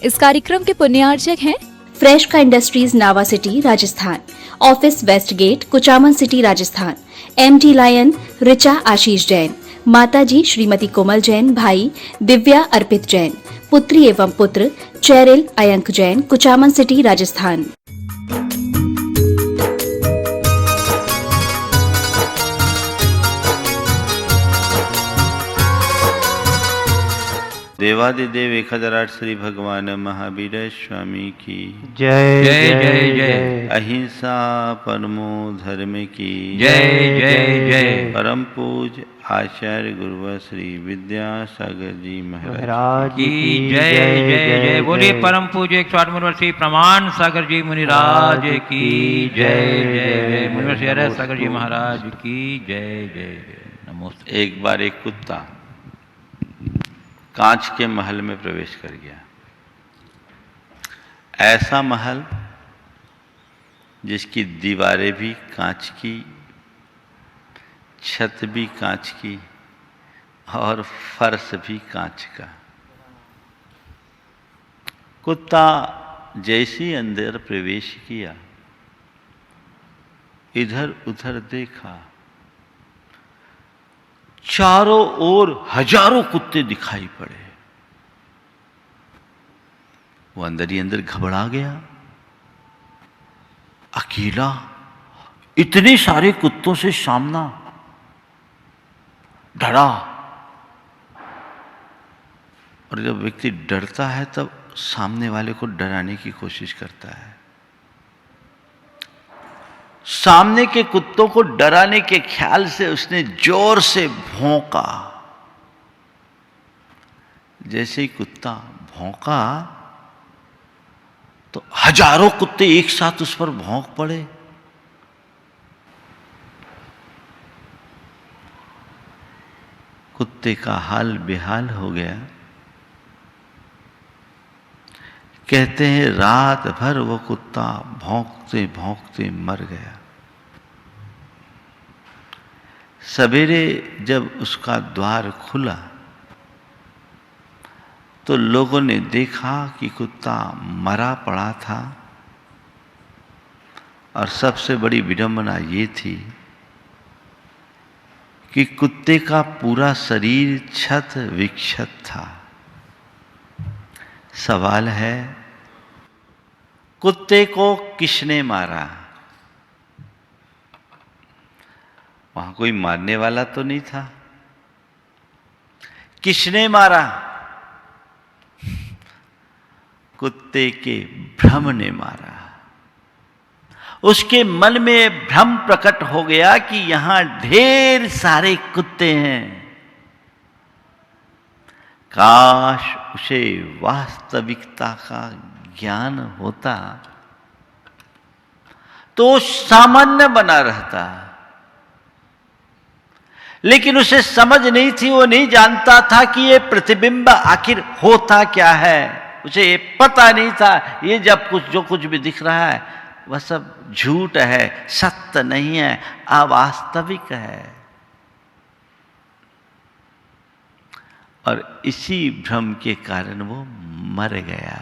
इस कार्यक्रम के पुण्यार्चक हैं फ्रेश का industries Nawa city Rajasthan, office west gate Kuchaman city Rajasthan, MD lion Richa Ashish Jain, माताजी श्रीमती कोमल जैन, भाई दिव्या अर्पित जैन, पुत्री एवं पुत्र चैरिल अयंक जैन, कुचामन सिटी राजस्थान। देवादिदेव 1008 श्री भगवान महावीर स्वामी की जय जय जय जय। अहिंसा परमो धर्म की जय जय जय। परम पूज आचार्य गुरुवर श्री विद्यासागर जी महाराज की की जय जय जय। बोलिए परम पूज्य 108 वर्षीय प्रमाण सागर जी मुनिराज की जय जय जय। मुनिवर सागर जी महाराज की जय जय जय। नमस्ते। एक बार एक कुत्ता कांच के महल में प्रवेश कर गया। ऐसा महल जिसकी दीवारें भी कांच की, छत भी कांच की और फर्श भी कांच का। कुत्ता जैसे ही अंदर प्रवेश किया, इधर उधर देखा, चारों ओर हजारों कुत्ते दिखाई पड़े। वो अंदर ही अंदर घबरा गया। अकेला इतने सारे कुत्तों से सामना, डरा। और जब व्यक्ति डरता है तब सामने वाले को डराने की कोशिश करता है। सामने के कुत्तों को डराने के ख्याल से उसने जोर से भौंका। जैसे ही कुत्ता भौंका तो हजारों कुत्ते एक साथ उस पर भौंक पड़े। कुत्ते का हाल बेहाल हो गया। कहते हैं रात भर वो कुत्ता भौंकते भौंकते मर गया। सवेरे जब उसका द्वार खुला तो लोगों ने देखा कि कुत्ता मरा पड़ा था। और सबसे बड़ी विडंबना ये थी कि कुत्ते का पूरा शरीर क्षत विक्षत था। सवाल है, कुत्ते को किसने मारा? वहां कोई मारने वाला तो नहीं था। किसने मारा? कुत्ते के भ्रम ने मारा। उसके मन में भ्रम प्रकट हो गया कि यहां ढेर सारे कुत्ते हैं। काश उसे वास्तविकता का ज्ञान होता तो सामान्य बना रहता। लेकिन उसे समझ नहीं थी, वो नहीं जानता था कि ये प्रतिबिंब आखिर होता क्या है। उसे ये पता नहीं था ये जो कुछ भी दिख रहा है वह सब झूठ है, सत्य नहीं है, अवास्तविक है। और इसी भ्रम के कारण वो मर गया।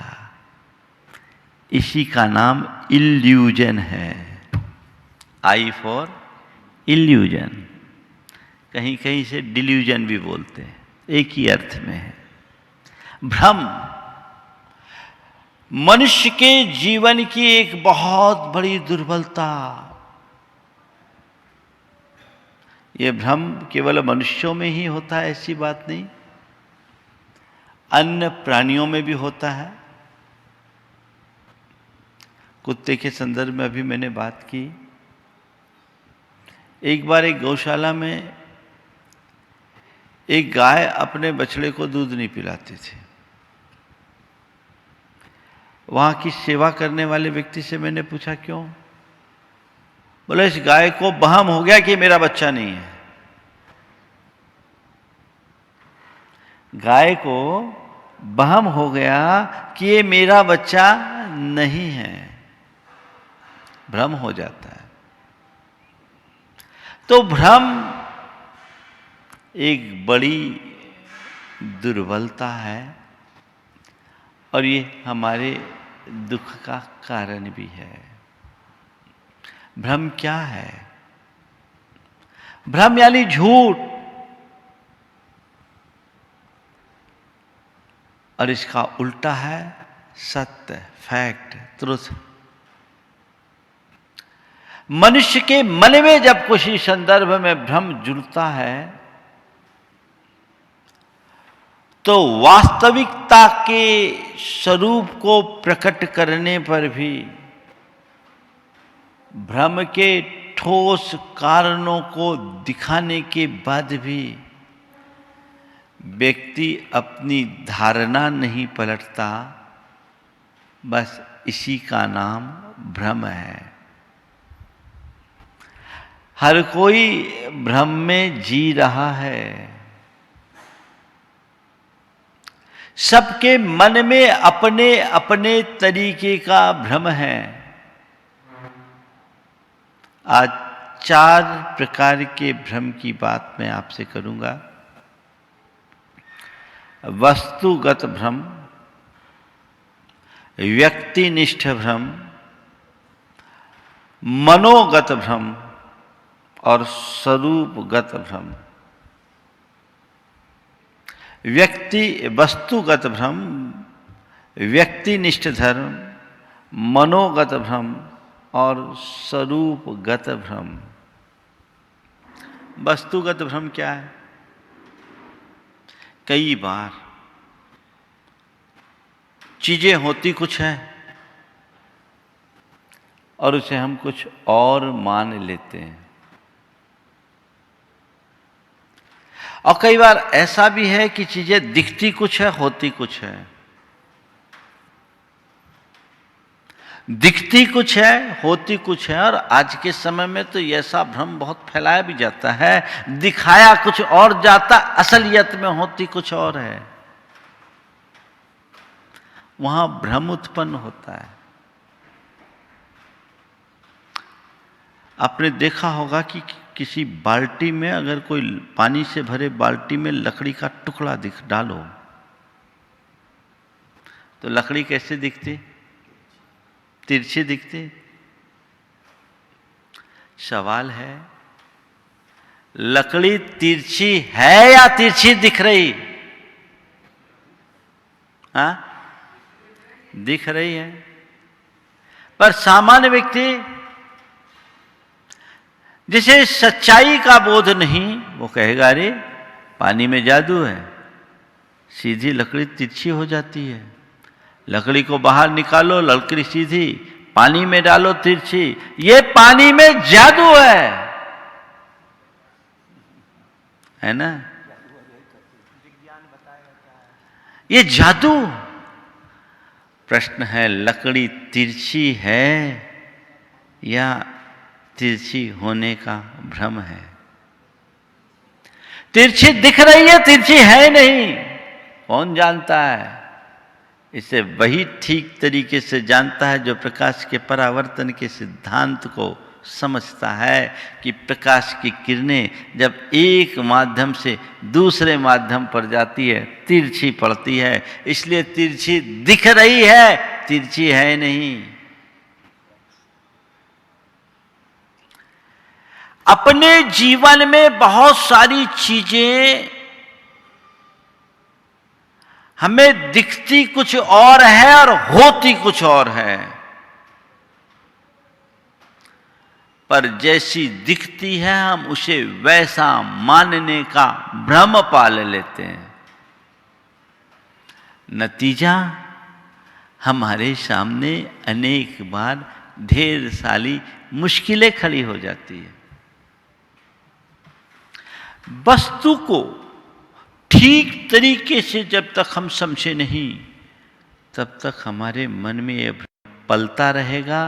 इसी का नाम इल्यूजन है। I for illusion. कहीं कहीं से डिल्यूजन भी बोलते हैं, एक ही अर्थ में है। भ्रम मनुष्य के जीवन की एक बहुत बड़ी दुर्बलता। यह भ्रम केवल मनुष्यों में ही होता है ऐसी बात नहीं, अन्य प्राणियों में भी होता है। कुत्ते के संदर्भ में अभी मैंने बात की। एक बार एक गौशाला में एक गाय अपने बछड़े को दूध नहीं पिलाती थी। वहां की सेवा करने वाले व्यक्ति से मैंने पूछा क्यों? बोले इस गाय को वहम हो गया कि मेरा बच्चा नहीं है। गाय को वहम हो गया कि ये मेरा बच्चा नहीं है। भ्रम हो जाता है। तो भ्रम एक बड़ी दुर्बलता है और ये हमारे दुख का कारण भी है। भ्रम क्या है? भ्रम यानी झूठ, और इसका उल्टा है सत्य, फैक्ट, ट्रुथ। मनुष्य के मन में जब किसी संदर्भ में भ्रम जुड़ता है तो वास्तविकता के स्वरूप को प्रकट करने पर भी भ्रम के ठोस कारणों को दिखाने के बाद भी व्यक्ति अपनी धारणा नहीं पलटता। बस इसी का नाम भ्रम है। हर कोई भ्रम में जी रहा है। सबके मन में अपने अपने तरीके का भ्रम है। आज 4 प्रकार के भ्रम की बात मैं आपसे करूंगा। वस्तुगत भ्रम, व्यक्तिनिष्ठ भ्रम, मनोगत भ्रम और स्वरूपगत भ्रम। वस्तुगत भ्रम, व्यक्तिनिष्ठ धर्म, मनोगत भ्रम और स्वरूपगत भ्रम। वस्तुगत भ्रम क्या है? कई बार चीजें होती कुछ है और उसे हम कुछ और मान लेते हैं। और कई बार ऐसा भी है कि चीजें दिखती कुछ है, होती कुछ है। दिखती कुछ है, होती कुछ है। और आज के समय में तो ऐसा भ्रम बहुत फैलाया भी जाता है, दिखाया कुछ और जाता, असलियत में होती कुछ और है। वहां भ्रम उत्पन्न होता है। आपने देखा होगा कि किसी बाल्टी में अगर कोई पानी से भरे बाल्टी में लकड़ी का टुकड़ा डालो तो लकड़ी कैसे दिखती? तिरछी दिखती। सवाल है, लकड़ी तिरछी है या तिरछी दिख रही? हाँ, दिख रही है। पर सामान्य व्यक्ति जिसे सच्चाई का बोध नहीं, वो कहेगा अरे पानी में जादू है, सीधी लकड़ी तिरछी हो जाती है। लकड़ी को बाहर निकालो, लकड़ी सीधी, पानी में डालो तिरछी, ये पानी में जादू है ना? ये जादू। प्रश्न है, लकड़ी तिरछी है या तिरछी होने का भ्रम है? तिरछी दिख रही है, तिरछी है नहीं, कौन जानता है? इसे वही ठीक तरीके से जानता है जो प्रकाश के परावर्तन के सिद्धांत को समझता है कि प्रकाश की किरणें जब एक माध्यम से दूसरे माध्यम पर जाती है तिरछी पड़ती है। इसलिए तिरछी दिख रही है, तिरछी है नहीं। अपने जीवन में बहुत सारी चीजें हमें दिखती कुछ और है और होती कुछ और है। पर जैसी दिखती है हम उसे वैसा मानने का भ्रम पाल लेते हैं। नतीजा हमारे सामने अनेक बार ढेर सारी मुश्किलें खड़ी हो जाती है। वस्तु को ठीक तरीके से जब तक हम समझे नहीं, तब तक हमारे मन में यह भ्रम पलता रहेगा।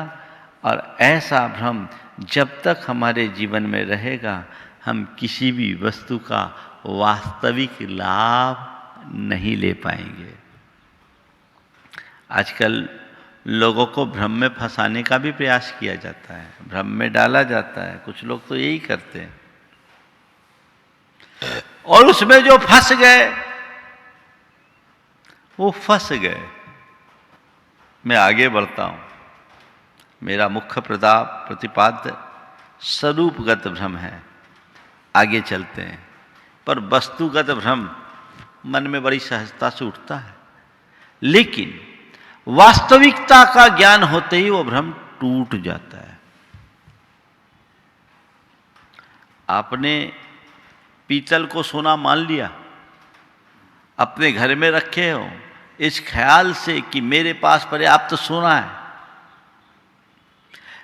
और ऐसा भ्रम जब तक हमारे जीवन में रहेगा, हम किसी भी वस्तु का वास्तविक लाभ नहीं ले पाएंगे। आजकल लोगों को भ्रम में फंसाने का भी प्रयास किया जाता है, भ्रम में डाला जाता है। कुछ लोग तो यही करते हैं और उसमें जो फंस गए वो फंस गए। मैं आगे बढ़ता हूँ। मेरा मुख्य प्रतिपाद्य स्वरूपगत भ्रम है। आगे चलते हैं। पर वस्तुगत भ्रम मन में बड़ी सहजता से उठता है, लेकिन वास्तविकता का ज्ञान होते ही वो भ्रम टूट जाता है। आपने पीतल को सोना मान लिया, अपने घर में रखे हो इस ख्याल से कि मेरे पास पर्याप्त सोना है,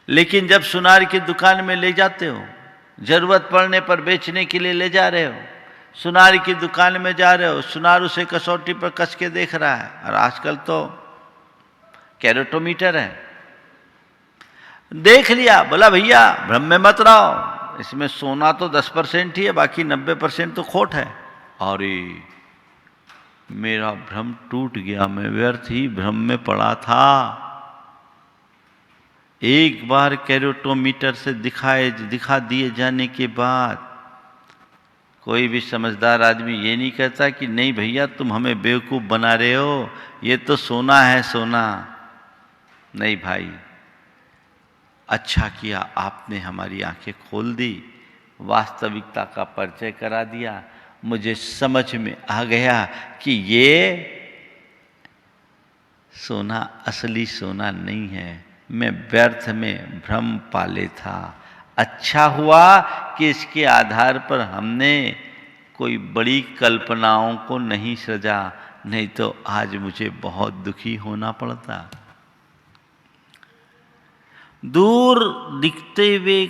लेकिन जब सुनार की दुकान में ले जाते हो, जरूरत पड़ने पर बेचने के लिए ले जा रहे हो, सुनार की दुकान में जा रहे हो, सुनार उसे कसौटी पर कस के देख रहा है, और आजकल तो कैरेटोमीटर है, देख लिया, बोला भैया भ्रम में मत रहो, इसमें सोना तो 10% ही है, बाकी 90% तो खोट है। और मेरा भ्रम टूट गया, मैं व्यर्थ ही भ्रम में पड़ा था। एक बार कैरेटोमीटर से दिखा दिए जाने के बाद कोई भी समझदार आदमी ये नहीं कहता कि नहीं भैया तुम हमें बेवकूफ़ बना रहे हो, ये तो सोना है सोना। नहीं भाई, अच्छा किया आपने हमारी आंखें खोल दी, वास्तविकता का परिचय करा दिया, मुझे समझ में आ गया कि ये सोना असली सोना नहीं है, मैं व्यर्थ में भ्रम पाले था। अच्छा हुआ कि इसके आधार पर हमने कोई बड़ी कल्पनाओं को नहीं सृजा, नहीं तो आज मुझे बहुत दुखी होना पड़ता। दूर दिखते हुए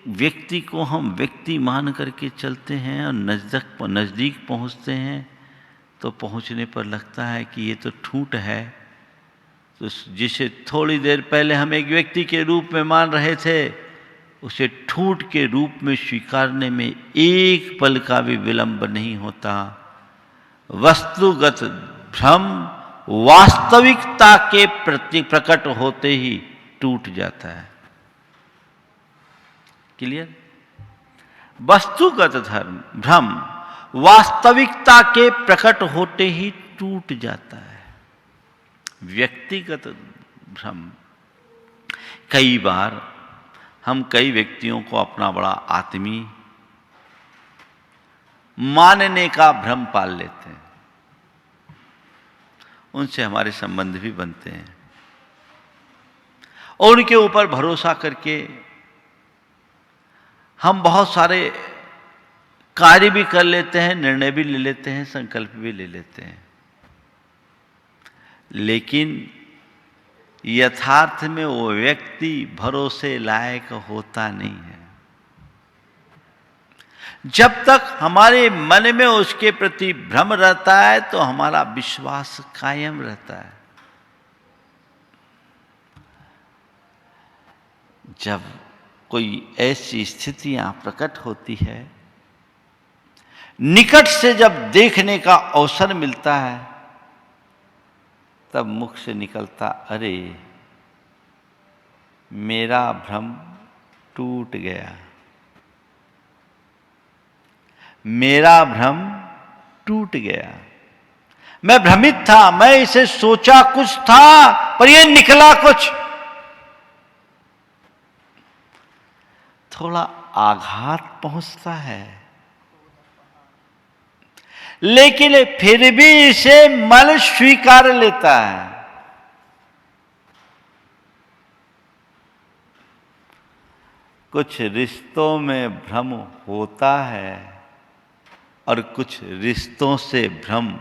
व्यक्ति को हम व्यक्ति मान करके चलते हैं और नज़दीक पहुंचते हैं तो पहुंचने पर लगता है कि ये तो ठूंठ है। तो जिसे थोड़ी देर पहले हम एक व्यक्ति के रूप में मान रहे थे, उसे ठूंठ के रूप में स्वीकारने में एक पल का भी विलंब नहीं होता। वस्तुगत भ्रम वास्तविकता के प्रति प्रकट होते ही टूट जाता है। क्लियर? वस्तुगत भ्रम वास्तविकता के प्रकट होते ही टूट जाता है। व्यक्तिगत भ्रम, कई बार हम कई व्यक्तियों को अपना बड़ा आत्मीय मानने का भ्रम पाल लेते हैं, उनसे हमारे संबंध भी बनते हैं और उनके ऊपर भरोसा करके हम बहुत सारे कार्य भी कर लेते हैं, निर्णय भी ले लेते हैं, संकल्प भी ले लेते हैं, लेकिन यथार्थ में वो व्यक्ति भरोसे लायक होता नहीं है। जब तक हमारे मन में उसके प्रति भ्रम रहता है तो हमारा विश्वास कायम रहता है। जब कोई ऐसी स्थितियां प्रकट होती है, निकट से जब देखने का अवसर मिलता है, तब मुख से निकलता, अरे मेरा भ्रम टूट गया, मेरा भ्रम टूट गया, मैं भ्रमित था, मैं इसे सोचा कुछ था पर यह निकला कुछ। थोड़ा आघात पहुंचता है, लेकिन फिर भी इसे मन स्वीकार लेता है। कुछ रिश्तों में भ्रम होता है और कुछ रिश्तों से भ्रम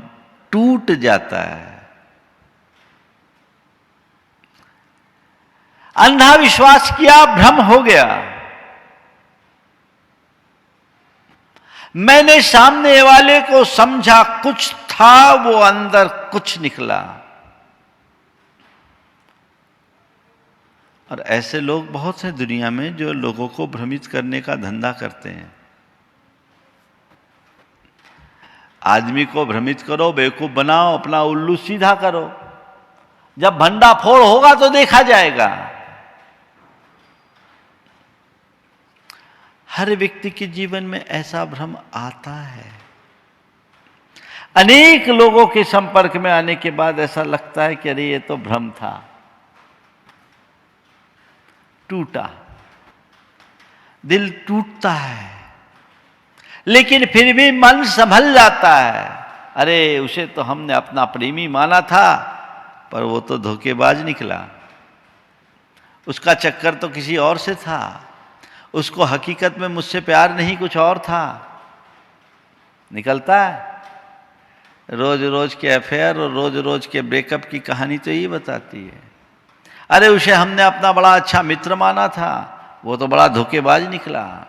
टूट जाता है। अंधा विश्वास किया, भ्रम हो गया। मैंने सामने वाले को समझा कुछ था, वो अंदर कुछ निकला। और ऐसे लोग बहुत हैं दुनिया में जो लोगों को भ्रमित करने का धंधा करते हैं। आदमी को भ्रमित करो, बेवकूफ बनाओ, अपना उल्लू सीधा करो, जब भंडाफोड़ होगा तो देखा जाएगा। हर व्यक्ति के जीवन में ऐसा भ्रम आता है। अनेक लोगों के संपर्क में आने के बाद ऐसा लगता है कि अरे ये तो भ्रम था, टूटा। दिल टूटता है, लेकिन फिर भी मन संभल जाता है। अरे उसे तो हमने अपना प्रेमी माना था, पर वो तो धोखेबाज निकला। उसका चक्कर तो किसी और से था। उसको हकीकत में मुझसे प्यार नहीं, कुछ और था। निकलता है। रोज रोज के अफेयर और रोज रोज के ब्रेकअप की कहानी तो यही बताती है। अरे उसे हमने अपना बड़ा अच्छा मित्र माना था, वो तो बड़ा धोखेबाज निकला।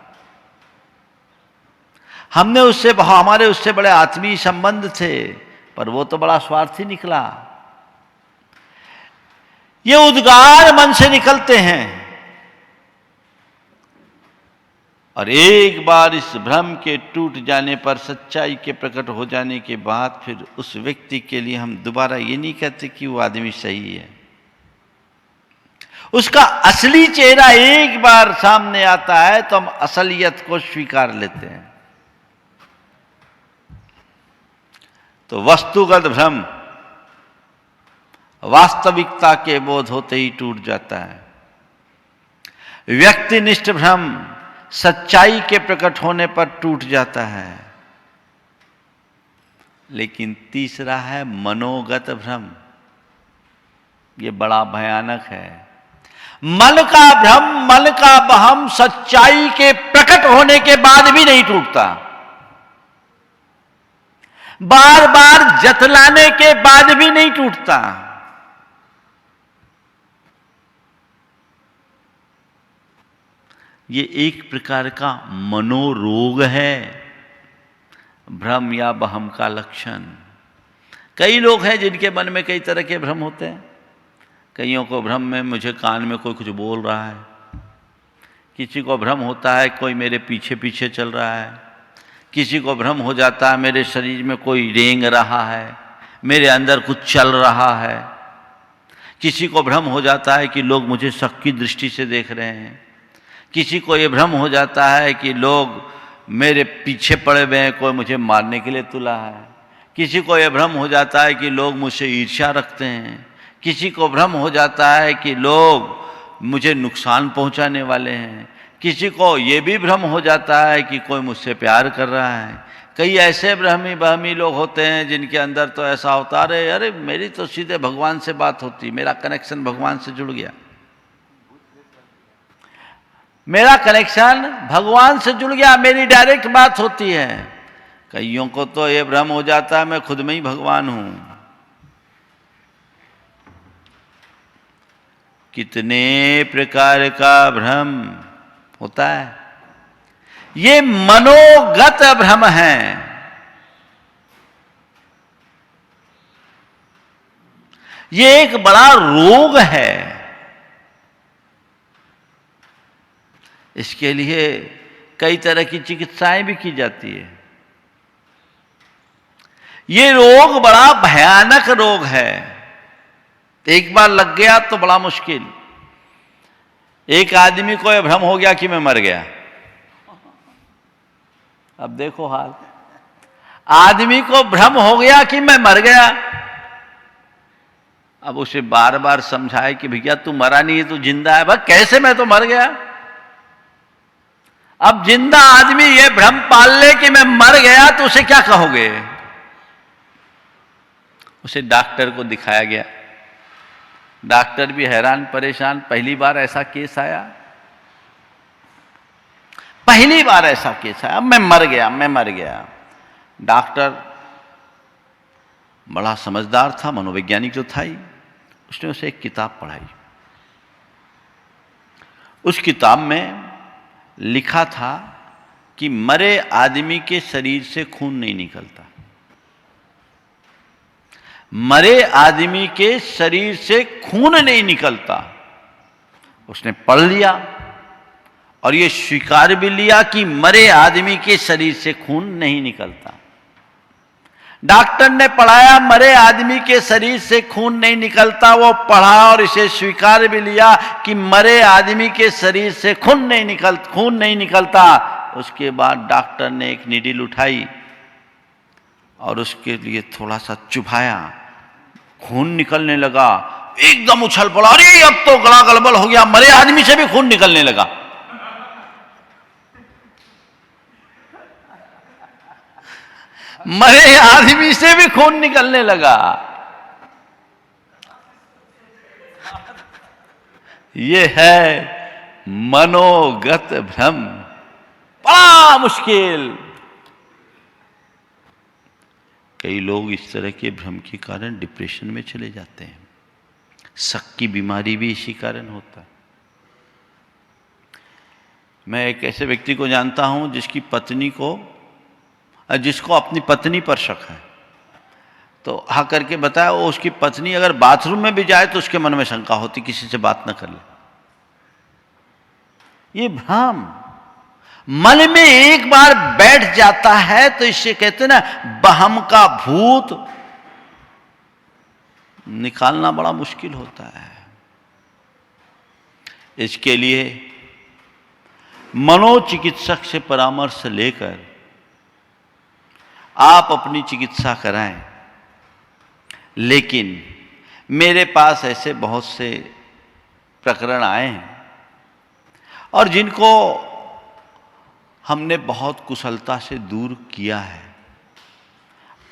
हमारे उससे बड़े आत्मीय संबंध थे, पर वो तो बड़ा स्वार्थी निकला। ये उद्गार मन से निकलते हैं, और एक बार इस भ्रम के टूट जाने पर, सच्चाई के प्रकट हो जाने के बाद, फिर उस व्यक्ति के लिए हम दोबारा ये नहीं कहते कि वो आदमी सही है। उसका असली चेहरा एक बार सामने आता है तो हम असलियत को स्वीकार लेते हैं। तो वस्तुगत भ्रम वास्तविकता के बोध होते ही टूट जाता है। व्यक्तिनिष्ठ भ्रम सच्चाई के प्रकट होने पर टूट जाता है। लेकिन तीसरा है मनोगत भ्रम। ये बड़ा भयानक है। मन का भ्रम, मन का वहम सच्चाई के प्रकट होने के बाद भी नहीं टूटता। बार बार जतलाने के बाद भी नहीं टूटता। ये एक प्रकार का मनोरोग है, भ्रम या वहम का लक्षण। कई लोग हैं जिनके मन में कई तरह के भ्रम होते हैं। कईयों को भ्रम में मुझे कान में कोई कुछ बोल रहा है, किसी को भ्रम होता है कोई मेरे पीछे पीछे चल रहा है, किसी को भ्रम हो जाता है मेरे शरीर में कोई रेंग रहा है, मेरे अंदर कुछ चल रहा है, किसी को भ्रम हो जाता है कि लोग मुझे शक की दृष्टि से देख रहे हैं, किसी को ये भ्रम हो जाता है कि लोग मेरे पीछे पड़े हुए हैं, कोई मुझे मारने के लिए तुला है, किसी को ये भ्रम हो जाता है कि लोग मुझसे ईर्ष्या रखते हैं, किसी को भ्रम हो जाता है कि लोग मुझे नुकसान पहुंचाने वाले हैं, किसी को ये भी भ्रम हो जाता है कि कोई मुझसे प्यार कर रहा है। कई ऐसे बहमी लोग होते हैं जिनके अंदर तो ऐसा होता है, अरे मेरी तो सीधे भगवान से बात होती, मेरा कनेक्शन भगवान से जुड़ गया, मेरा कनेक्शन भगवान से जुड़ गया, मेरी डायरेक्ट बात होती है। कईयों को तो ये भ्रम हो जाता है मैं खुद में ही भगवान हूं। कितने प्रकार का भ्रम होता है। ये मनोगत भ्रम है। ये एक बड़ा रोग है। इसके लिए कई तरह की चिकित्साएं भी की जाती है। ये रोग बड़ा भयानक रोग है। एक बार लग गया तो बड़ा मुश्किल। एक आदमी को यह भ्रम हो गया कि मैं मर गया। अब देखो हाल, आदमी को भ्रम हो गया कि मैं मर गया। अब उसे बार बार समझाए कि भैया तू मरा नहीं है, तू जिंदा है। भाई कैसे, मैं तो मर गया। अब जिंदा आदमी ये भ्रम पाल ले कि मैं मर गया तो उसे क्या कहोगे। उसे डॉक्टर को दिखाया गया। डॉक्टर भी हैरान परेशान। पहली बार ऐसा केस आया, पहली बार ऐसा केस आया, मैं मर गया, मैं मर गया। डॉक्टर बड़ा समझदार था, मनोवैज्ञानिक तो था ही। उसने उसे एक किताब पढ़ाई। उस किताब में लिखा था कि मरे आदमी के शरीर से खून नहीं निकलता। मरे आदमी के शरीर से खून नहीं निकलता। उसने पढ़ लिया और ये स्वीकार भी लिया कि मरे आदमी के शरीर से खून नहीं निकलता। डॉक्टर ने पढ़ाया मरे आदमी के शरीर से खून नहीं निकलता, वो पढ़ा और इसे स्वीकार भी लिया कि मरे आदमी के शरीर से खून नहीं निकलता। उसके बाद डॉक्टर ने एक नीडल उठाई और उसके लिए थोड़ा सा चुभाया, खून निकलने लगा। एकदम उछल पड़ा, अरे अब तो गला गलबल हो गया, मरे आदमी से भी खून निकलने लगा। मरे आदमी से भी खून निकलने लगा। ये है मनोगत भ्रम, बड़ा मुश्किल। कई लोग इस तरह के भ्रम के कारण डिप्रेशन में चले जाते हैं। शक की बीमारी भी इसी कारण होता है। मैं एक ऐसे व्यक्ति को जानता हूं जिसको अपनी पत्नी पर शक है, तो हाँ करके बताया, वो उसकी पत्नी अगर बाथरूम में भी जाए तो उसके मन में शंका होती, किसी से बात न कर ले। ये भ्रम मन में एक बार बैठ जाता है तो इससे कहते हैं ना, बहम का भूत निकालना बड़ा मुश्किल होता है। इसके लिए मनोचिकित्सक से परामर्श लेकर आप अपनी चिकित्सा कराएं। लेकिन मेरे पास ऐसे बहुत से प्रकरण आए हैं और जिनको हमने बहुत कुशलता से दूर किया है।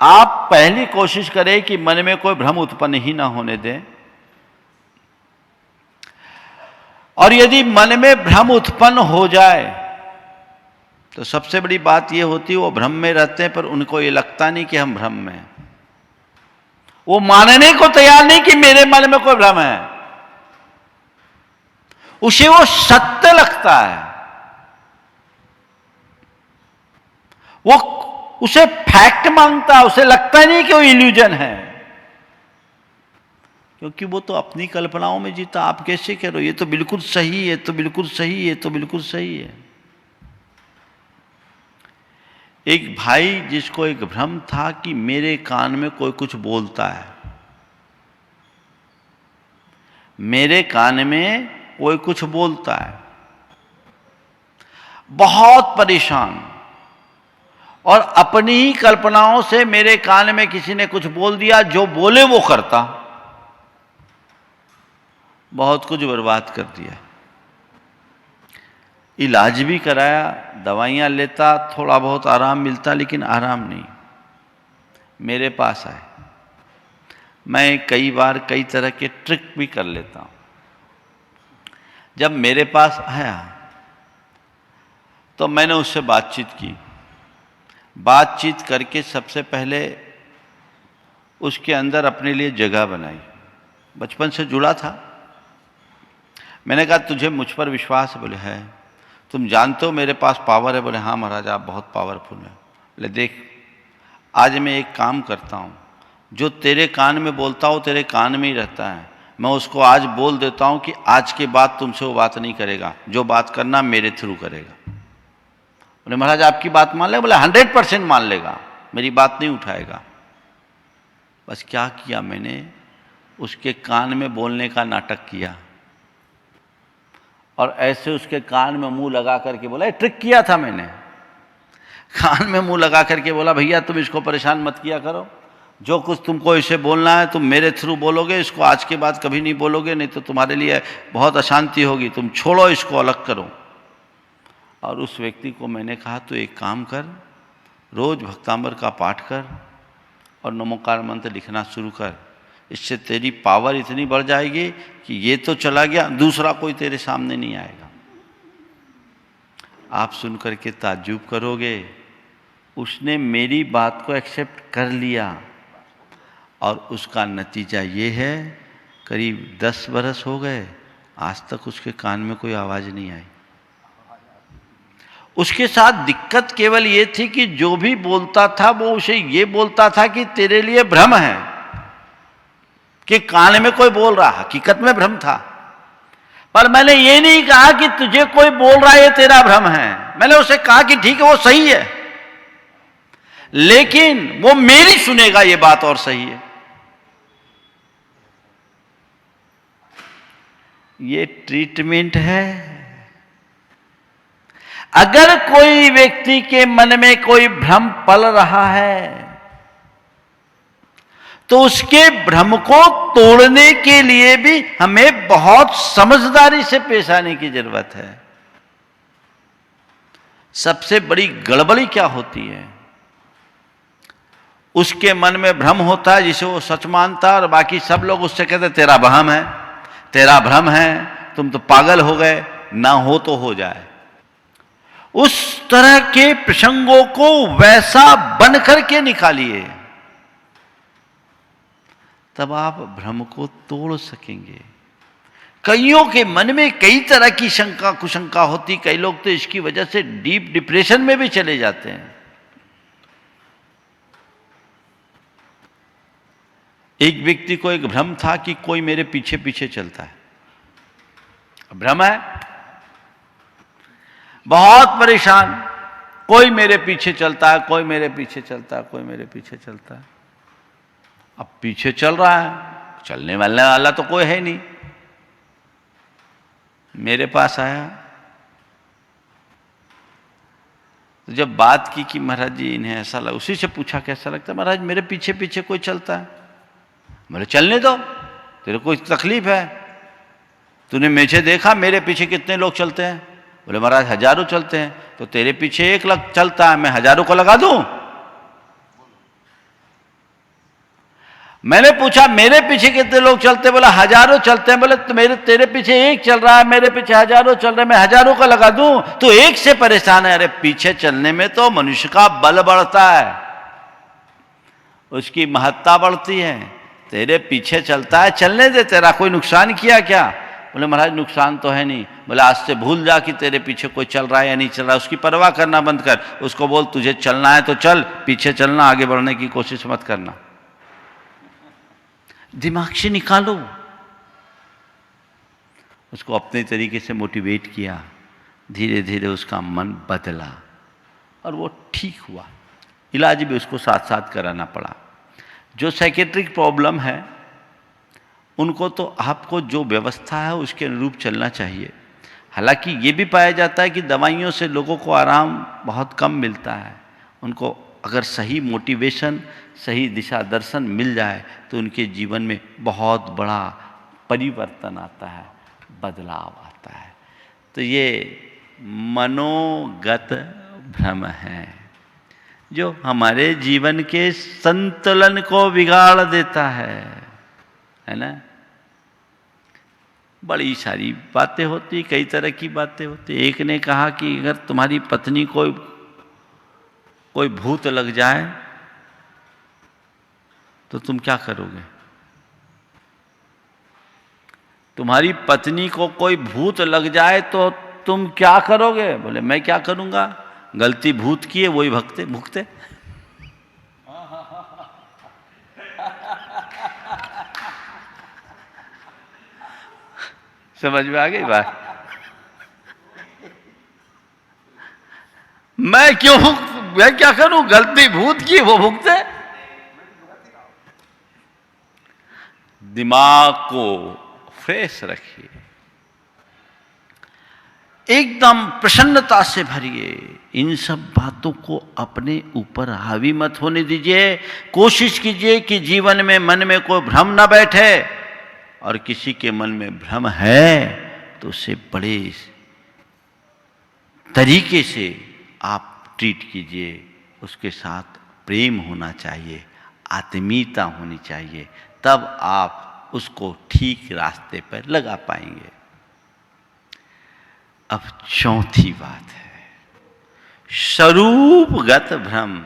आप पहली कोशिश करें कि मन में कोई भ्रम उत्पन्न ही ना होने दें, और यदि मन में भ्रम उत्पन्न हो जाए तो सबसे बड़ी बात यह होती है, वो भ्रम में रहते हैं पर उनको ये लगता नहीं कि हम भ्रम में हैं। वो मानने को तैयार नहीं कि मेरे मन में कोई भ्रम है, उसे वो सत्य लगता है, वो उसे फैक्ट मानता है, उसे लगता नहीं कि वो इल्यूजन है, क्योंकि वो तो अपनी कल्पनाओं में जीता। आप कैसे कह रहे हो ये तो बिल्कुल सही है, तो बिल्कुल सही है, तो बिल्कुल सही है। एक भाई जिसको एक भ्रम था कि मेरे कान में कोई कुछ बोलता है, मेरे कान में कोई कुछ बोलता है, बहुत परेशान, और अपनी ही कल्पनाओं से मेरे कान में किसी ने कुछ बोल दिया, जो बोले वो करता, बहुत कुछ बर्बाद कर दिया। इलाज भी कराया, दवाइयाँ लेता, थोड़ा बहुत आराम मिलता, लेकिन आराम नहीं। मेरे पास आए, मैं कई बार कई तरह के ट्रिक भी कर लेता हूँ। जब मेरे पास आया तो मैंने उससे बातचीत की। बातचीत करके सबसे पहले उसके अंदर अपने लिए जगह बनाई। बचपन से जुड़ा था। मैंने कहा तुझे मुझ पर विश्वास है? बोले है। तुम जानते हो मेरे पास पावर है? बोले हाँ महाराज आप बहुत पावरफुल हैं। बोले देख आज मैं एक काम करता हूँ, जो तेरे कान में बोलता हो तेरे कान में ही रहता है। मैं उसको आज बोल देता हूँ कि आज के बाद तुमसे वो बात नहीं करेगा, जो बात करना मेरे थ्रू करेगा। बोले महाराज आपकी बात मान ले? बोले 100% मान लेगा, मेरी बात नहीं उठाएगा। बस क्या किया मैंने, उसके कान में बोलने का नाटक किया और ऐसे उसके कान में मुंह लगा करके बोला, ट्रिक किया था मैंने। कान में मुंह लगा करके बोला भैया तुम इसको परेशान मत किया करो, जो कुछ तुमको इसे बोलना है तुम मेरे थ्रू बोलोगे, इसको आज के बाद कभी नहीं बोलोगे, नहीं तो तुम्हारे लिए बहुत अशांति होगी, तुम छोड़ो इसको, अलग करो। और उस व्यक्ति को मैंने कहा तो एक काम कर, रोज भक्तांबर का पाठ कर और नमोकार मंत्र लिखना शुरू कर। इससे तेरी पावर इतनी बढ़ जाएगी कि ये तो चला गया, दूसरा कोई तेरे सामने नहीं आएगा। आप सुन करके ताज्जुब करोगे, उसने मेरी बात को एक्सेप्ट कर लिया और उसका नतीजा ये है, करीब 10 बरस हो गए, आज तक उसके कान में कोई आवाज़ नहीं आई। उसके साथ दिक्कत केवल ये थी कि जो भी बोलता था वो उसे ये बोलता था कि तेरे लिए भ्रम है, कि कान में कोई बोल रहा, हकीकत में भ्रम था। पर मैंने ये नहीं कहा कि तुझे कोई बोल रहा है ये तेरा भ्रम है। मैंने उसे कहा कि ठीक है वो सही है, लेकिन वो मेरी सुनेगा ये बात और सही है। ये ट्रीटमेंट है। अगर कोई व्यक्ति के मन में कोई भ्रम पल रहा है तो उसके भ्रम को तोड़ने के लिए भी हमें बहुत समझदारी से पेश आने की जरूरत है। सबसे बड़ी गड़बड़ी क्या होती है, उसके मन में भ्रम होता है जिसे वो सच मानता है और बाकी सब लोग उससे कहते तेरा वहम है, तेरा भ्रम है, तुम तो पागल हो गए, ना हो तो हो जाए। उस तरह के प्रसंगों को वैसा बन करके निकालिए, तब आप भ्रम को तोड़ सकेंगे। कईयों के मन में कई तरह की शंका कुशंका होती, कई लोग तो इसकी वजह से डीप डिप्रेशन में भी चले जाते हैं। एक व्यक्ति को एक भ्रम था कि कोई मेरे पीछे पीछे चलता है, भ्रम है, बहुत परेशान, कोई मेरे पीछे चलता है, कोई मेरे पीछे चलता है, कोई मेरे पीछे चलता है। अब पीछे चल रहा है, चलने वाला तो कोई है नहीं। मेरे पास आया तो जब बात की कि महाराज जी इन्हें ऐसा लगा, उसी से पूछा कैसा लगता है, महाराज मेरे पीछे पीछे कोई चलता है। बोले चलने दो, तेरे को तकलीफ है, तूने मुझे देखा मेरे पीछे कितने लोग चलते हैं। बोले महाराज हजारों चलते हैं। तो तेरे पीछे 1 लाख चलता है, मैं हजारों को लगा दूं। मैंने पूछा मेरे पीछे कितने लोग चलते हैं, बोला हजारों चलते हैं। बोले तो तेरे पीछे 1 चल रहा है, मेरे पीछे हजारों चल रहे हैं, मैं हजारों का लगा दूं, तो 1 से परेशान है। अरे पीछे चलने में तो मनुष्य का बल बढ़ता है, उसकी महत्ता बढ़ती है। तेरे पीछे चलता है, चलने दे, तेरा कोई नुकसान किया क्या। बोले महाराज नुकसान तो है नहीं। बोले आज से भूल जा कि तेरे पीछे कोई चल रहा है या नहीं चल रहा है, उसकी परवाह करना बंद कर। उसको बोल तुझे चलना है तो चल, पीछे चलना, आगे बढ़ने की कोशिश मत करना। दिमाग से निकालो। उसको अपने तरीके से मोटिवेट किया, धीरे धीरे उसका मन बदला और वो ठीक हुआ। इलाज भी उसको साथ साथ कराना पड़ा। जो साइकेट्रिक प्रॉब्लम है उनको तो आपको जो व्यवस्था है उसके अनुरूप चलना चाहिए। हालांकि ये भी पाया जाता है कि दवाइयों से लोगों को आराम बहुत कम मिलता है। उनको अगर सही मोटिवेशन, सही दिशा दर्शन मिल जाए तो उनके जीवन में बहुत बड़ा परिवर्तन आता है, बदलाव आता है। तो ये मनोगत भ्रम है जो हमारे जीवन के संतुलन को बिगाड़ देता है ना। बड़ी सारी बातें होती, कई तरह की बातें होती। एक ने कहा कि अगर तुम्हारी पत्नी को कोई भूत लग जाए तो तुम क्या करोगे। तुम्हारी पत्नी को कोई भूत लग जाए तो तुम क्या करोगे। बोले मैं क्या करूंगा, गलती भूत की है वही भुगते। समझ में आ गई बात। मैं क्या करूं, गलती भूत की वो भुगते। दिमाग को फ्रेश रखिए, एकदम प्रसन्नता से भरिए। इन सब बातों को अपने ऊपर हावी मत होने दीजिए। कोशिश कीजिए कि जीवन में मन में कोई भ्रम न बैठे, और किसी के मन में भ्रम है तो उसे बड़े तरीके से आप ट्रीट कीजिए। उसके साथ प्रेम होना चाहिए, आत्मीयता होनी चाहिए, तब आप उसको ठीक रास्ते पर लगा पाएंगे। अब चौथी बात है स्वरूपगत भ्रम।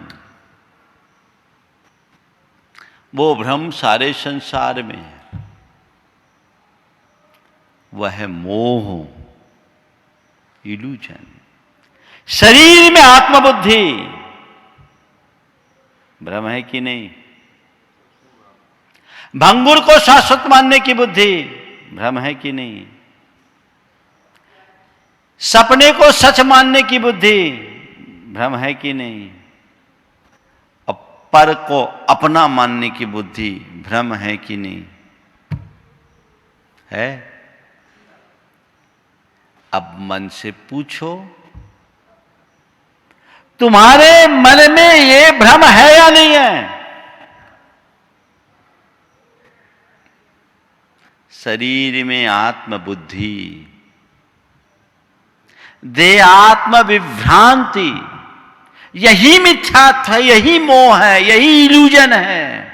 वो भ्रम सारे संसार में है, वह है मोह, इल्यूजन। शरीर में आत्मबुद्धि भ्रम है कि नहीं। भंगुर को शाश्वत मानने की बुद्धि भ्रम है कि नहीं। सपने को सच मानने की बुद्धि भ्रम है कि नहीं। और पर को अपना मानने की बुद्धि भ्रम है कि नहीं है। अब मन से पूछो, तुम्हारे मन में ये भ्रम है या नहीं है। शरीर में आत्म बुद्धि, देह आत्म विभ्रांति, यही मिथ्यात्व है, यही मोह है, यही इल्यूजन है,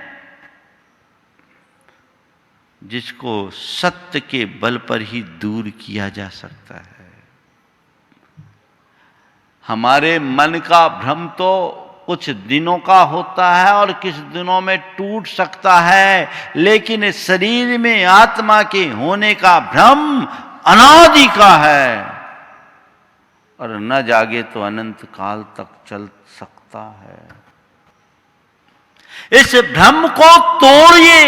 जिसको सत्य के बल पर ही दूर किया जा सकता है। हमारे मन का भ्रम तो कुछ दिनों का होता है और किस दिनों में टूट सकता है, लेकिन शरीर में आत्मा के होने का भ्रम अनादि का है और न जागे तो अनंत काल तक चल सकता है। इस भ्रम को तोड़िए,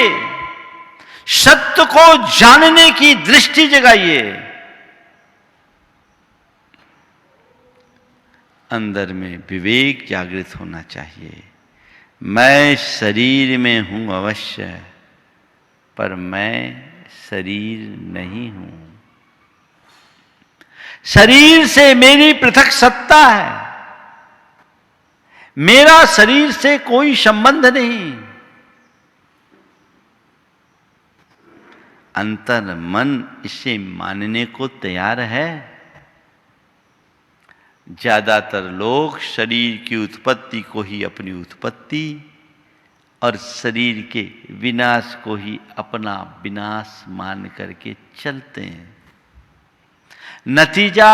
सत्य को जानने की दृष्टि जगाइए। अंदर में विवेक जागृत होना चाहिए। मैं शरीर में हूं अवश्य, पर मैं शरीर नहीं हूं। शरीर से मेरी पृथक सत्ता है, मेरा शरीर से कोई संबंध नहीं। अंतर मन इसे मानने को तैयार है। ज्यादातर लोग शरीर की उत्पत्ति को ही अपनी उत्पत्ति और शरीर के विनाश को ही अपना विनाश मान करके चलते हैं। नतीजा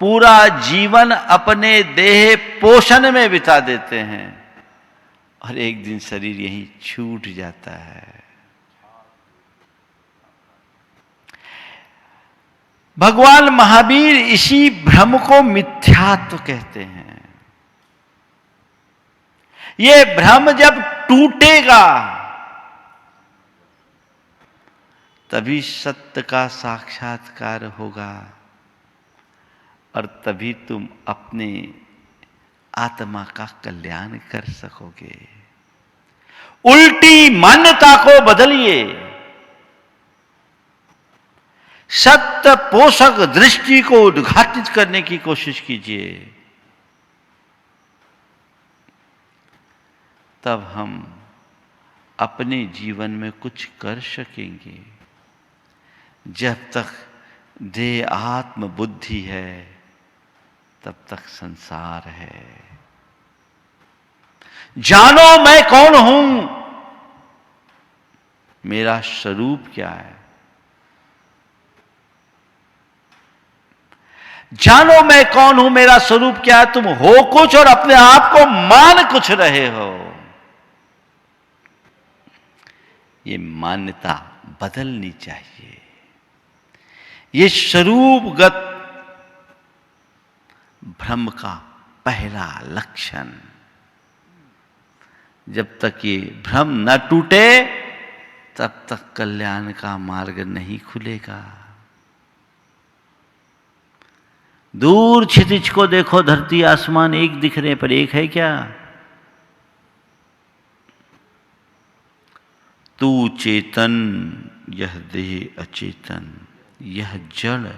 पूरा जीवन अपने देह पोषण में बिता देते हैं और एक दिन शरीर यहीं छूट जाता है। भगवान महावीर इसी भ्रम को मिथ्यात्व कहते हैं। ये भ्रम जब टूटेगा तभी सत्य का साक्षात्कार होगा और तभी तुम अपने आत्मा का कल्याण कर सकोगे। उल्टी मान्यता को बदलिए, सत्य पोषक दृष्टि को उद्घाटित करने की कोशिश कीजिए। तब हम अपने जीवन में कुछ कर सकेंगे। जब तक देह आत्म बुद्धि है तब तक संसार है। जानो मैं कौन हूं, मेरा स्वरूप क्या है। जानो मैं कौन हूं, मेरा स्वरूप क्या है। तुम हो कुछ और अपने आप को मान कुछ रहे हो। ये मान्यता बदलनी चाहिए। ये स्वरूपगत भ्रम का पहला लक्षण। जब तक ये भ्रम न टूटे तब तक कल्याण का मार्ग नहीं खुलेगा। दूर क्षितिज को देखो, धरती आसमान एक दिख रहे पर एक है क्या। तू चेतन यह देह अचेतन, यह जड़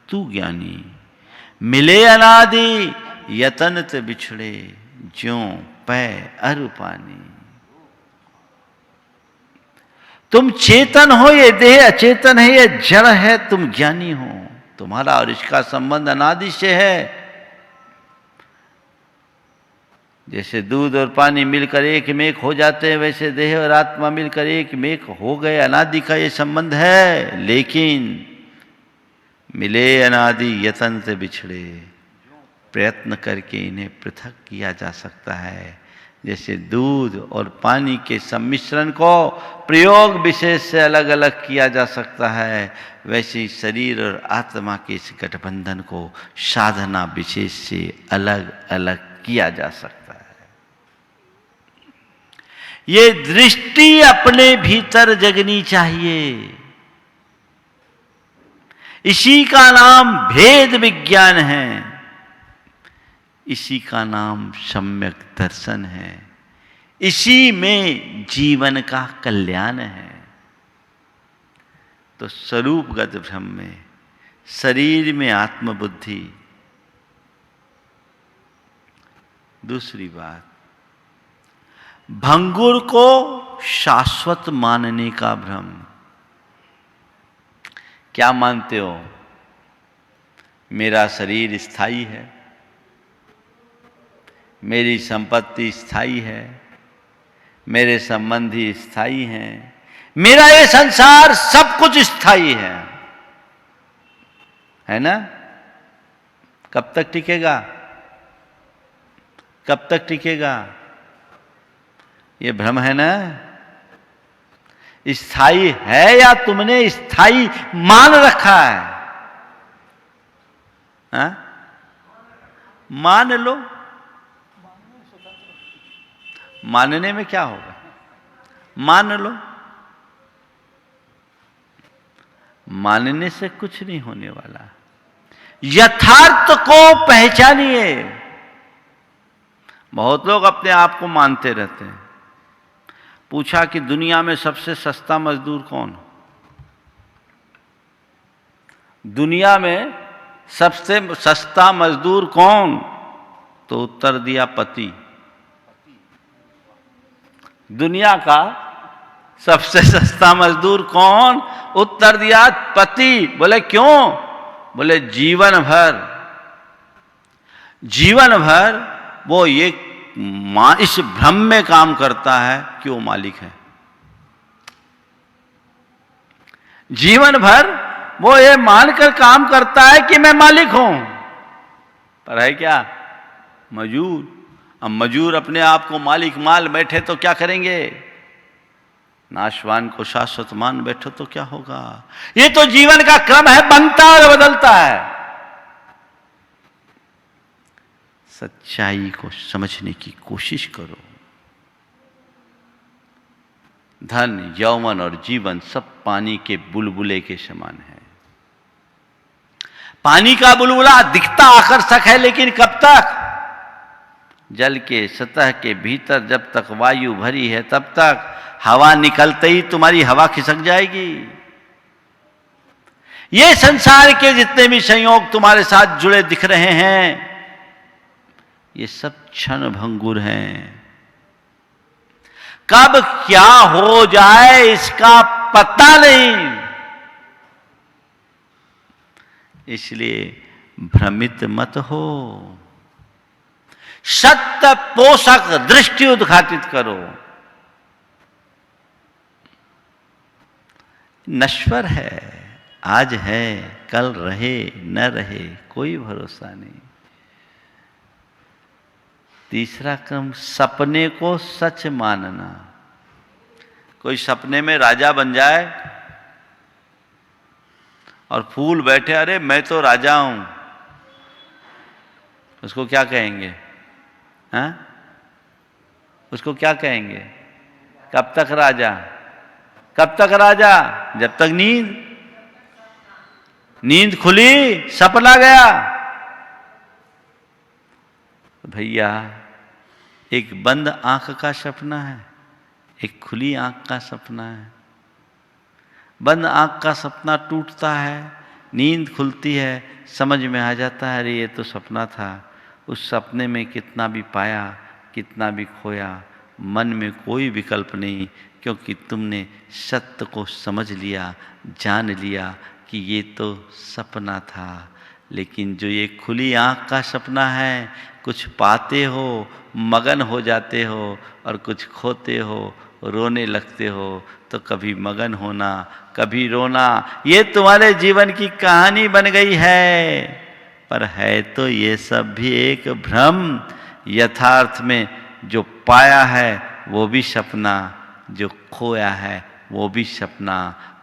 तू ज्ञानी। मिले अनादि यतन ते बिछड़े, ज्यों पै अरु पानी। तुम चेतन हो, ये देह अचेतन है, ये जड़ है, तुम ज्ञानी हो। तुम्हारा और इसका संबंध अनादि से है। जैसे दूध और पानी मिलकर एक में एक हो जाते हैं, वैसे देह और आत्मा मिलकर एक में एक हो गए। अनादि का ये संबंध है। लेकिन मिले अनादि यतन से बिछड़े, प्रयत्न करके इन्हें पृथक किया जा सकता है। जैसे दूध और पानी के सम्मिश्रण को प्रयोग विशेष से अलग अलग किया जा सकता है, वैसे ही शरीर और आत्मा के इस गठबंधन को साधना विशेष से अलग अलग किया जा सकता है। ये दृष्टि अपने भीतर जगनी चाहिए। इसी का नाम भेद विज्ञान है, इसी का नाम सम्यक दर्शन है, इसी में जीवन का कल्याण है। तो स्वरूपगत भ्रम में शरीर में आत्मबुद्धि। दूसरी बात, भंगुर को शाश्वत मानने का भ्रम। क्या मानते हो? मेरा शरीर स्थायी है, मेरी संपत्ति स्थायी है, मेरे संबंधी स्थायी हैं, मेरा ये संसार सब कुछ स्थायी है ना? कब तक टिकेगा? कब तक टिकेगा? ये भ्रम है ना? स्थायी है या तुमने स्थायी मान रखा है? हा? मान लो। मानने में क्या होगा? मान लो। मानने से कुछ नहीं होने वाला। यथार्थ को पहचानिए। बहुत लोग अपने आप को मानते रहते हैं। पूछा कि दुनिया में सबसे सस्ता मजदूर कौन? दुनिया में सबसे सस्ता मजदूर कौन? तो उत्तर दिया पति। दुनिया का सबसे सस्ता मजदूर कौन? उत्तर दिया पति। बोले क्यों? बोले जीवन भर वो ये इस भ्रम में काम करता है कि वो मालिक है। जीवन भर वो ये मानकर काम करता है कि मैं मालिक हूं, पर है क्या? मजूर। अब मजूर अपने आप को मालिक मान बैठे तो क्या करेंगे? नाशवान को शाश्वत मान बैठो तो क्या होगा? ये तो जीवन का क्रम है, बनता और बदलता है। सच्चाई को समझने की कोशिश करो। धन, यौवन और जीवन सब पानी के बुलबुले के समान है। पानी का बुलबुला दिखता आकर्षक है, लेकिन कब तक? जल के सतह के भीतर जब तक वायु भरी है तब तक। हवा निकलते ही तुम्हारी हवा खिसक जाएगी। ये संसार के जितने भी संयोग तुम्हारे साथ जुड़े दिख रहे हैं, ये सब क्षण भंगुर हैं। कब क्या हो जाए इसका पता नहीं। इसलिए भ्रमित मत हो। सत्य पोषक दृष्टि उद्घाटित करो। नश्वर है, आज है, कल रहे न रहे कोई भरोसा नहीं। तीसरा क्रम, सपने को सच मानना। कोई सपने में राजा बन जाए और फूल बैठे, अरे मैं तो राजा हूं, उसको क्या कहेंगे? हाँ? उसको क्या कहेंगे? कब तक राजा? कब तक राजा? जब तक नींद खुली, सपना गया। भैया, एक बंद आंख का सपना है, एक खुली आंख का सपना है। बंद आंख का सपना टूटता है, नींद खुलती है, समझ में आ जाता है, अरे ये तो सपना था। उस सपने में कितना भी पाया, कितना भी खोया, मन में कोई विकल्प नहीं, क्योंकि तुमने सत्य को समझ लिया, जान लिया कि ये तो सपना था। लेकिन जो ये खुली आंख का सपना है, कुछ पाते हो, मगन हो जाते हो, और कुछ खोते हो, रोने लगते हो। तो कभी मगन होना, कभी रोना, ये तुम्हारे जीवन की कहानी बन गई है। पर है तो ये सब भी एक भ्रम। यथार्थ में जो पाया है वो भी सपना, जो खोया है वो भी सपना।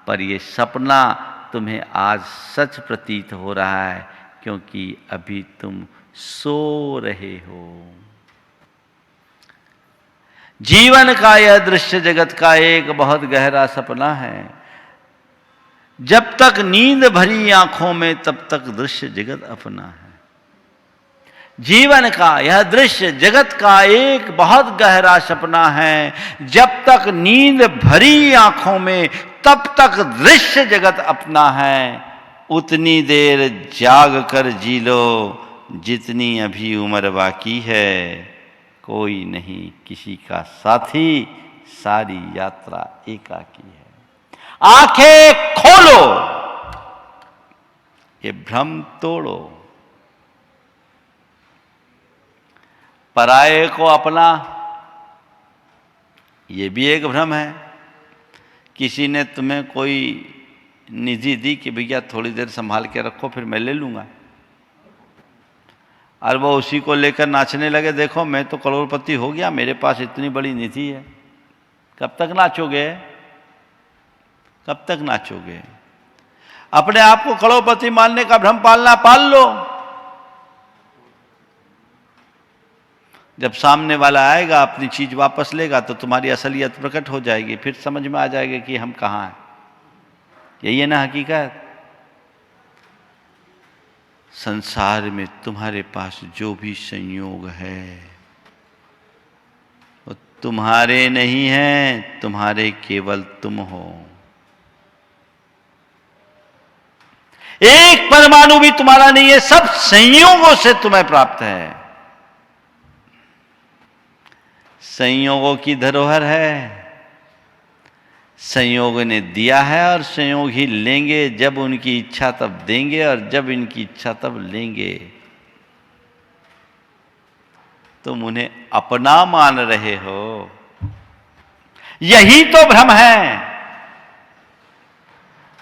पर ये सपना तुम्हें आज सच प्रतीत हो रहा है, क्योंकि अभी तुम सो रहे हो। जीवन का यह दृश्य जगत का एक बहुत गहरा सपना है। जब तक नींद भरी आंखों में, तब तक दृश्य जगत अपना है। जीवन का यह दृश्य जगत का एक बहुत गहरा सपना है। जब तक नींद भरी आंखों में, तब तक दृश्य जगत अपना है। उतनी देर जाग कर जी लो जितनी अभी उम्र बाकी है। कोई नहीं किसी का साथी, सारी यात्रा एकाकी है। आंखें खोलो, ये भ्रम तोड़ो। पराये को अपना, ये भी एक भ्रम है। किसी ने तुम्हें कोई निधि दी कि भैया थोड़ी देर संभाल के रखो फिर मैं ले लूंगा, और वो उसी को लेकर नाचने लगे, देखो मैं तो करोड़पति हो गया, मेरे पास इतनी बड़ी निधि है। कब तक नाचोगे? कब तक नाचोगे? अपने आप को करोड़पति मानने का भ्रम पालना पाल लो। जब सामने वाला आएगा अपनी चीज वापस लेगा तो तुम्हारी असलियत प्रकट हो जाएगी, फिर समझ में आ जाएगा कि हम कहाँ हैं। यही है ना हकीकत। संसार में तुम्हारे पास जो भी संयोग है वो तुम्हारे नहीं है, तुम्हारे केवल तुम हो। एक परमाणु भी तुम्हारा नहीं है, सब संयोगों से तुम्हें प्राप्त है। संयोगों की धरोहर है, संयोग ने दिया है और संयोग ही लेंगे। जब उनकी इच्छा तब देंगे और जब इनकी इच्छा तब लेंगे। तुम उन्हें अपना मान रहे हो, यही तो भ्रम है।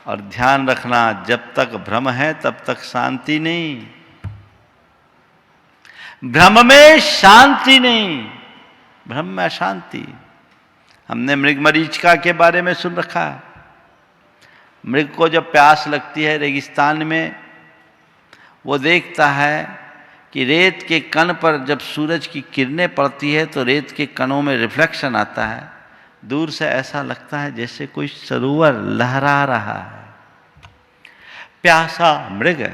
और ध्यान रखना, जब तक भ्रम है तब तक शांति नहीं। भ्रम में शांति नहीं, भ्रम में अशांति। हमने मृग मरीचिका के बारे में सुन रखा है। मृग को जब प्यास लगती है रेगिस्तान में, वो देखता है कि रेत के कण पर जब सूरज की किरणें पड़ती है तो रेत के कणों में रिफ्लेक्शन आता है। दूर से ऐसा लगता है जैसे कोई सरोवर लहरा रहा है। प्यासा मृग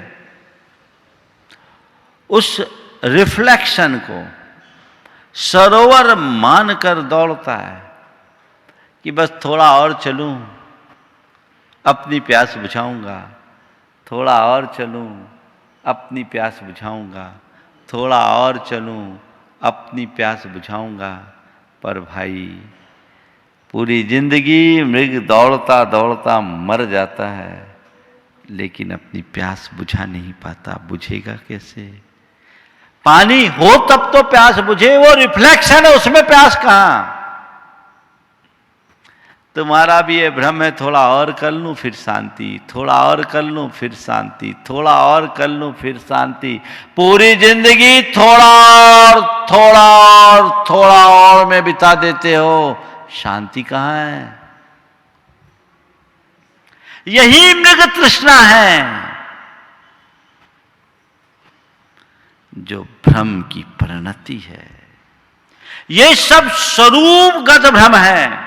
उस रिफ्लेक्शन को सरोवर मानकर दौड़ता है कि बस थोड़ा और चलूं, अपनी प्यास बुझाऊंगा, थोड़ा और चलूं, अपनी प्यास बुझाऊंगा, थोड़ा और चलूं, अपनी प्यास बुझाऊंगा। पर भाई पूरी जिंदगी मृग दौड़ता दौड़ता मर जाता है, लेकिन अपनी प्यास बुझा नहीं पाता। बुझेगा कैसे? पानी हो तब तो प्यास बुझे, वो रिफ्लेक्शन है, उसमें प्यास कहां? तुम्हारा भी ये भ्रम है, थोड़ा और कर लूं फिर शांति, थोड़ा और कर लूं फिर शांति, थोड़ा और कर लूं फिर शांति। पूरी जिंदगी थोड़ा और थोड़ा और थोड़ा और में बिता देते हो, शांति कहां है? यही मृग तृष्णा है जो भ्रम की परिणति है। ये सब स्वरूपगत भ्रम है।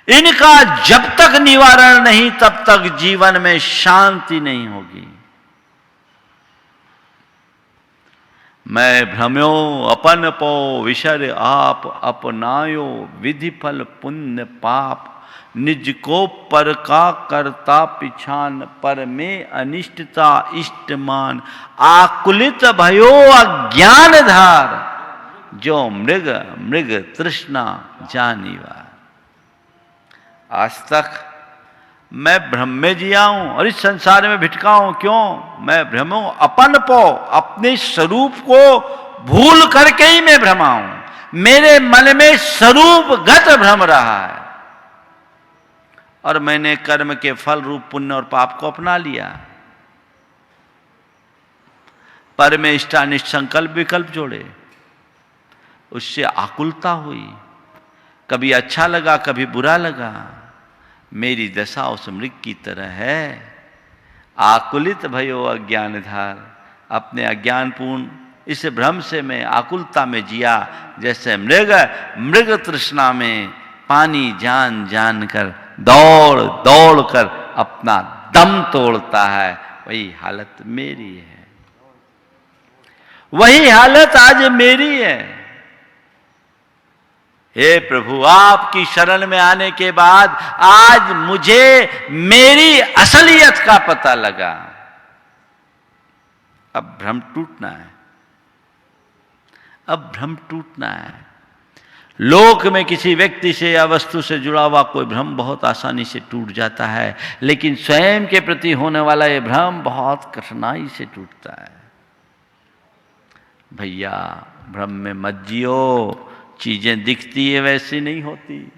इनका जब तक निवारण नहीं तब तक जीवन में शांति नहीं होगी। मैं भ्रम्यो अपन पो विषर आप अपनायो, विधि फल पुण्य पाप निज को पर का करता पिछान, पर में अनिष्टता इष्टमान आकुलित भयो अज्ञान धार, जो मृग मृग तृष्णा जानीवा। आज तक मैं भ्रम में जिया हूं और इस संसार में भिटका हूं। क्यों? मैं भ्रमो अपन पो, अपने स्वरूप को भूल करके ही मैं भ्रमा हूं। मेरे मन में स्वरूपगत भ्रम रहा है और मैंने कर्म के फल रूप पुण्य और पाप को अपना लिया। पर में इष्टानिष्ट संकल्प विकल्प जोड़े, उससे आकुलता हुई। कभी अच्छा लगा, कभी बुरा लगा। मेरी दशा उस मृग की तरह है। आकुलित भयो अज्ञानधार, अपने अज्ञानपूर्ण इस भ्रम से मैं आकुलता में जिया। जैसे मृग मृग तृष्णा में पानी जान जान कर दौड़ दौड़ कर अपना दम तोड़ता है, वही हालत मेरी है। वही हालत आज मेरी है। हे प्रभु, आपकी शरण में आने के बाद आज मुझे मेरी असलियत का पता लगा। अब भ्रम टूटना है, अब भ्रम टूटना है। लोक में किसी व्यक्ति से या वस्तु से जुड़ा हुआ कोई भ्रम बहुत आसानी से टूट जाता है, लेकिन स्वयं के प्रति होने वाला ये भ्रम बहुत कठिनाई से टूटता है। भैया भ्रम में मत जियो, चीजें दिखती है वैसी नहीं होती,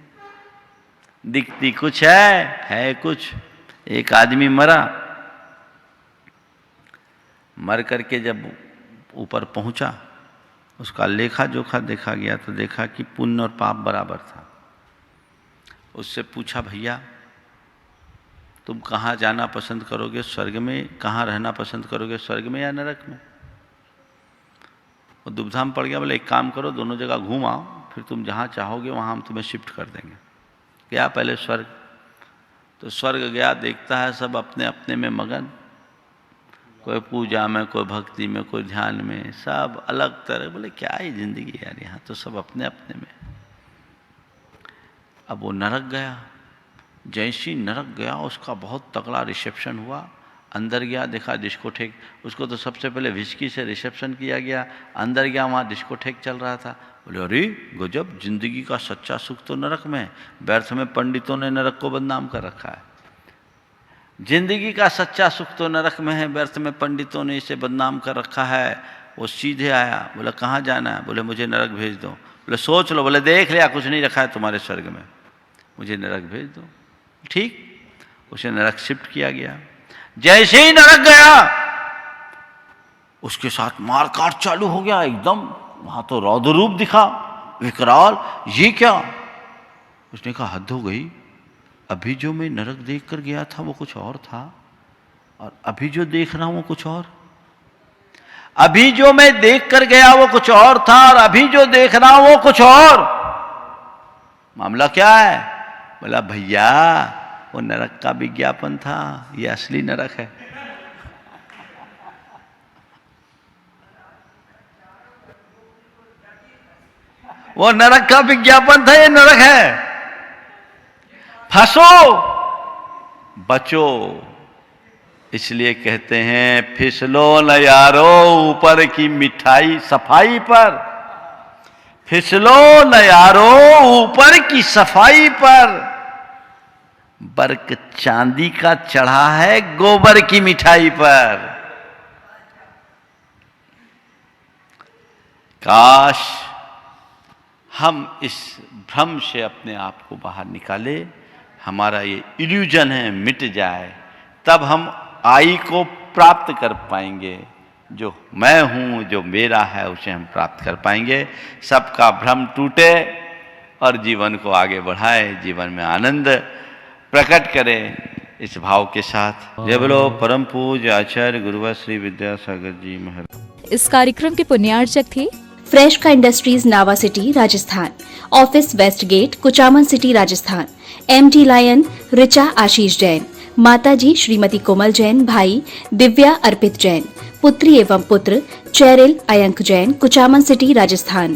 दिखती कुछ है कुछ। एक आदमी मर करके जब ऊपर पहुंचा, उसका लेखा जोखा देखा गया तो देखा कि पुण्य और पाप बराबर था। उससे पूछा, भैया तुम कहाँ जाना पसंद करोगे, स्वर्ग में? कहाँ रहना पसंद करोगे, स्वर्ग में या नरक में? वो दुविधा में पड़ गया। बोले एक काम करो, दोनों जगह घूम आओ, फिर तुम जहाँ चाहोगे वहाँ हम तुम्हें शिफ्ट कर देंगे। गया पहले स्वर्ग, तो स्वर्ग गया, देखता है सब अपने अपने में मगन, कोई पूजा में, कोई भक्ति में, कोई ध्यान में, सब अलग तरह। बोले क्या ही जिंदगी यार, यहाँ तो सब अपने अपने में। अब वो नरक गया, जैसी नरक गया उसका बहुत तगड़ा रिसेप्शन हुआ। अंदर गया, देखा डिस्कोटेक, उसको तो सबसे पहले विस्की से रिसेप्शन किया गया। अंदर गया, वहाँ डिस्कोटेक चल रहा था। बोले अरे गजब, जिंदगी का सच्चा सुख तो नरक में। व्यर्थ में पंडितों ने नरक को बदनाम कर रखा है। जिंदगी का सच्चा सुख तो नरक में है, व्यर्थ में पंडितों ने इसे बदनाम कर रखा है। वो सीधे आया, बोला कहाँ जाना है? बोले मुझे नरक भेज दो। बोले सोच लो। बोले देख लिया, कुछ नहीं रखा है तुम्हारे स्वर्ग में, मुझे नरक भेज दो। ठीक, उसे नरक शिफ्ट किया गया। जैसे ही नरक गया, उसके साथ मारकाट चालू हो गया एकदम। वहां तो रौद्र रूप दिखा, विकराल, ये क्या? उसने कहा हद हो गई, अभी जो मैं नरक देख कर गया था वो कुछ और था, और अभी जो देख रहा हूं वो कुछ और। अभी जो मैं देख कर गया वो कुछ और था, और अभी जो देख रहा हूं वो कुछ और। मामला क्या है? बोला भैया वो नरक का विज्ञापन था, ये असली नरक है। वो नरक का विज्ञापन था, ये नरक है। फंसो बचो, इसलिए कहते हैं फिसलो न यारो ऊपर की मिठाई सफाई पर। फिसलो न यारो ऊपर की सफाई पर, बर्क चांदी का चढ़ा है गोबर की मिठाई पर। काश हम इस भ्रम से अपने आप को बाहर निकाले, हमारा ये इल्यूजन है मिट जाए, तब हम आई को प्राप्त कर पाएंगे। जो मैं हूँ, जो मेरा है, उसे हम प्राप्त कर पाएंगे। सबका भ्रम टूटे और जीवन को आगे बढ़ाए, जीवन में आनंद प्रकट करें इस भाव के साथ। जय बोलो परम पूज्य आचार्य गुरुवर श्री विद्यासागर जी महाराज। इस कार्यक्रम के पुण्यार्चक थे फ्रेश का industries Nawa city Rajasthan, office west gate Kuchaman city Rajasthan, MD lion Richa Ashish Jain, माताजी श्रीमती कोमल जैन, भाई दिव्या अर्पित जैन, पुत्री एवं पुत्र चैरिल अयंक जैन, कुचामन सिटी राजस्थान।